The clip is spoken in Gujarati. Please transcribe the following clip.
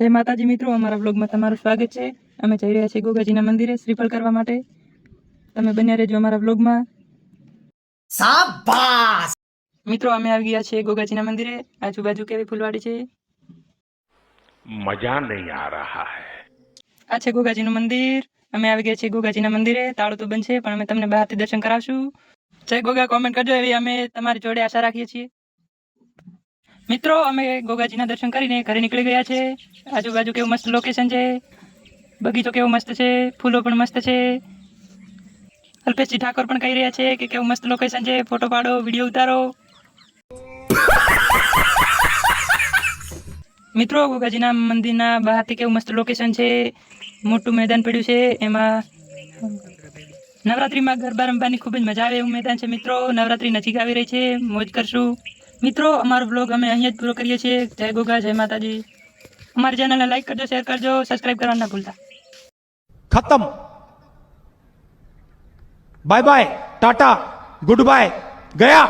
જય માતાજી મિત્રો, અમારા બ્લોગમાં તમારું સ્વાગત છે। અમે જઈ રહ્યા છીએ ગોગાજીના મંદિરે શ્રીફળ કરવા માટે। તમે બન્યા રહેજો અમારા બ્લોગમાં। શાબાશ મિત્રો, અમે આવી ગયા છીએ ગોગાજીના મંદિરે। આજુબાજુ કેવી ફૂલવાડી છે, મજા નહીં આ રહા હૈ। આ છે ગોગાજીનું મંદિર। અમે આવી ગયા છીએ ગોગાજીના મંદિરે। તાળું તો બંધ છે, પણ અમે તમને બહારથી દર્શન કરાવશું। જય ગોગા કોમેન્ટ કરજો, એવી અમે તમારી જોડે આશા રાખીએ છીએ। મિત્રો, અમે ગોગાજીના દર્શન કરીને ઘરે નીકળી ગયા છે। આજુબાજુ કેવું મસ્ત લોકેશન છે, બગીચો કેવો મસ્ત છે, ફૂલો પણ મસ્ત છે। અલ્પેશજી ઠાકોર પણ કહી રહ્યા છે કે કેવું મસ્ત લોકેશન છે, ફોટો પાડો, વિડીયો ઉતારો। મિત્રો, ગોગાજીના મંદિરના બહારથી કેવું મસ્ત લોકેશન છે, મોટું મેદાન પડ્યું છે, એમાં નવરાત્રીમાં ગરબા રમવાની ખૂબ જ મજા આવે એવું મેદાન છે। મિત્રો, નવરાત્રી નજીક આવી રહી છે, મોજ કરશું। મિત્રો, અમારો બ્લોગ અમે અહીંયા જ પૂરો કરીએ છીએ। જય ગોગા, જય માતાજી। અમારી ચેનલને લાઈક કરજો, શેર કરજો, સબસ્ક્રાઇબ કરવાનું ના ભૂલતા। खत्म। Bye bye, tata, good bye, गया।